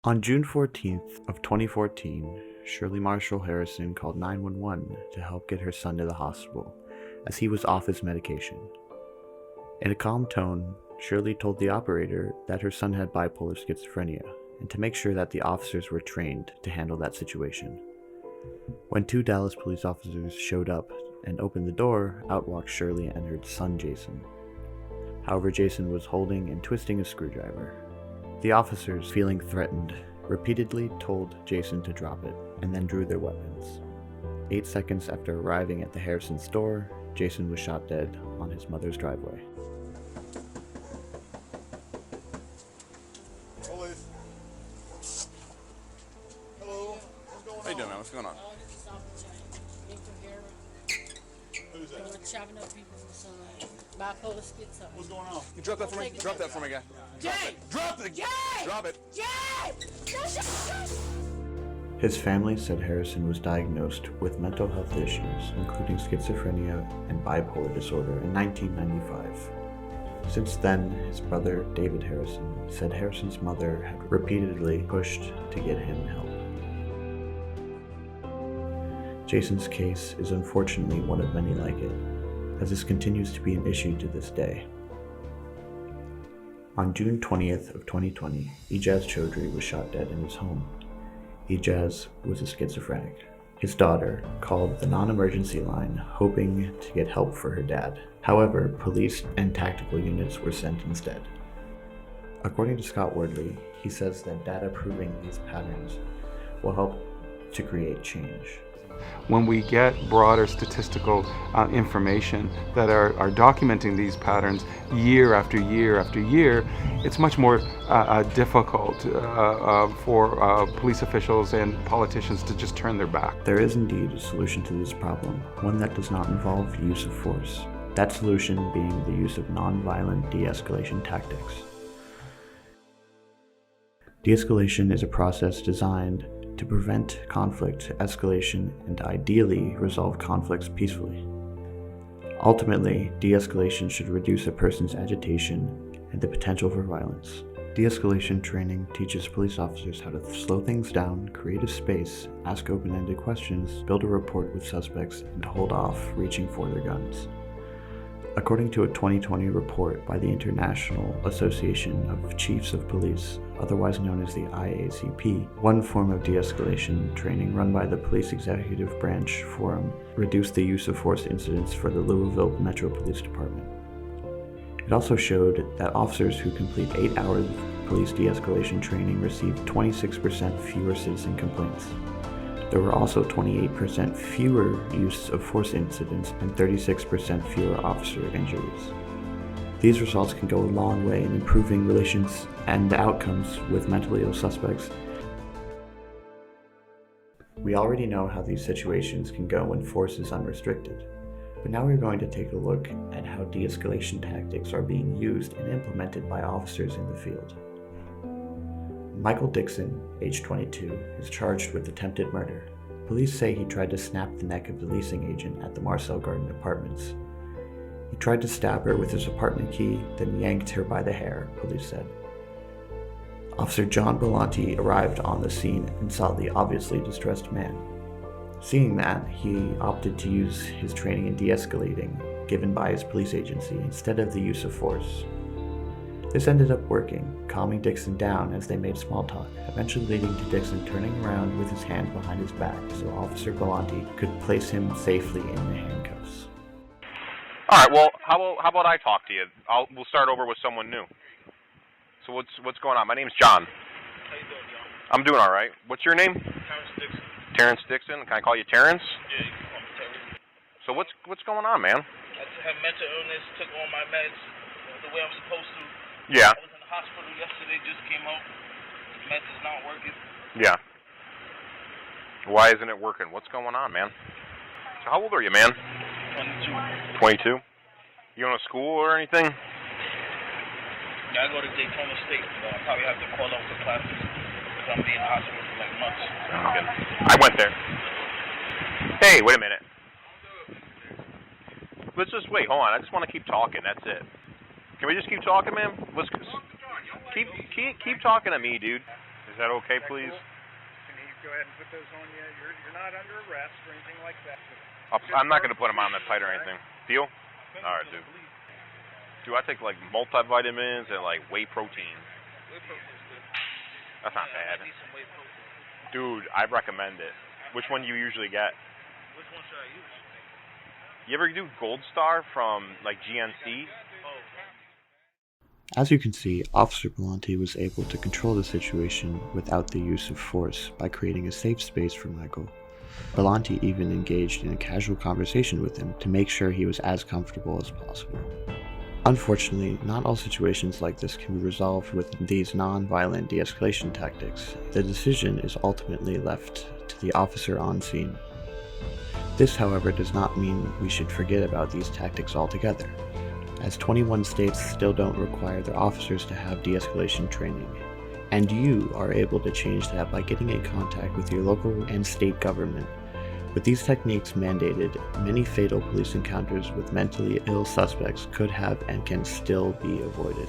On June 14th of 2014, Shirley Marshall Harrison called 911 to help get her son to the hospital, as he was off his medication. In a calm tone, Shirley told the operator that her son had bipolar schizophrenia, and to make sure that the officers were trained to handle that situation. When two Dallas police officers showed up and opened the door, out walked Shirley and her son Jason. However, Jason was holding and twisting a screwdriver. The officers, feeling threatened, repeatedly told Jason to drop it, and then drew their weapons. 8 seconds after arriving at the Harrison store, Jason was shot dead on his mother's driveway. Police. Hello. How you doing, man? What's going on? Who's that? Chopping up people with bipolar schizo. What's going on? You drop that for me. Drop that for me, guy. Jay! Drop it. Jay! Drop it. Jay! His family said Harrison was diagnosed with mental health issues, including schizophrenia and bipolar disorder, in 1995. Since then, his brother, David Harrison, said Harrison's mother had repeatedly pushed to get him help. Jason's case is unfortunately one of many like it, as this continues to be an issue to this day. On June 20th of 2020, Ijaz Chaudhry was shot dead in his home. Ijaz was a schizophrenic. His daughter called the non-emergency line, hoping to get help for her dad. However, police and tactical units were sent instead. According to Scott Wardley, he says that data proving these patterns will help to create change. When we get broader statistical information that are documenting these patterns year after year after year, it's much more difficult for police officials and politicians to just turn their back. There is indeed a solution to this problem, one that does not involve use of force. That solution being the use of non-violent de-escalation tactics. De-escalation is a process designed to prevent conflict escalation and ideally resolve conflicts peacefully. Ultimately, de-escalation should reduce a person's agitation and the potential for violence. De-escalation training teaches police officers how to slow things down, create a space, ask open-ended questions, build a rapport with suspects, and hold off reaching for their guns. According to a 2020 report by the International Association of Chiefs of Police, otherwise known as the IACP, one form of de-escalation training run by the Police Executive Branch Forum reduced the use of force incidents for the Louisville Metro Police Department. It also showed that officers who complete 8 hours of police de-escalation training received 26% fewer citizen complaints. There were also 28% fewer use of force incidents and 36% fewer officer injuries. These results can go a long way in improving relations and outcomes with mentally ill suspects. We already know how these situations can go when force is unrestricted, but now we're going to take a look at how de-escalation tactics are being used and implemented by officers in the field. Michael Dixon, age 22, is charged with attempted murder. Police say he tried to snap the neck of the leasing agent at the Marcel Garden Apartments. He tried to stab her with his apartment key, then yanked her by the hair, police said. Officer John Belanti arrived on the scene and saw the obviously distressed man. Seeing that, he opted to use his training in de-escalating given by his police agency instead of the use of force. This ended up working, calming Dixon down as they made small talk, eventually leading to Dixon turning around with his hands behind his back so Officer Belanti could place him safely in the handcuffs. All right, well, how about I talk to you? We'll start over with someone new. So what's going on? My name's John. How you doing, John? I'm doing all right. What's your name? Terrence Dixon. Terrence Dixon. Can I call you Terrence? Yeah, you can call me Terrence. So what's going on, man? I just have mental illness, took all my meds the way I'm supposed to. Yeah. I was in the hospital yesterday, just came out. The meds is not working. Yeah. Why isn't it working? What's going on, man? So how old are you, man? 22. 22? You going to school or anything? Yeah, I go to Daytona State, but I probably have to call off the classes because I'm being in the hospital for like months. Okay. I went there. Hey, wait a minute. Let's just wait. Hold on. I just want to keep talking. That's it. Can we just keep talking, man? Let's keep talking to me, dude. that okay, please? Can he go ahead and put those on you? You're not under arrest or anything like that. I'm not going to put them on that tight or anything. Deal? All right, dude. Dude, I take like multivitamins and like whey protein. Whey protein's good. That's not bad. Decent whey protein. Dude, I recommend it. Which one do you usually get? Which one should I use? You ever do Gold Star from like GNC? Oh. As you can see, Officer Belanti was able to control the situation without the use of force by creating a safe space for Michael. Belanti even engaged in a casual conversation with him to make sure he was as comfortable as possible. Unfortunately, not all situations like this can be resolved with these non-violent de-escalation tactics. The decision is ultimately left to the officer on scene. This, however, does not mean we should forget about these tactics altogether, as 21 states still don't require their officers to have de-escalation training, and you are able to change that by getting in contact with your local and state government. With these techniques mandated, many fatal police encounters with mentally ill suspects could have and can still be avoided.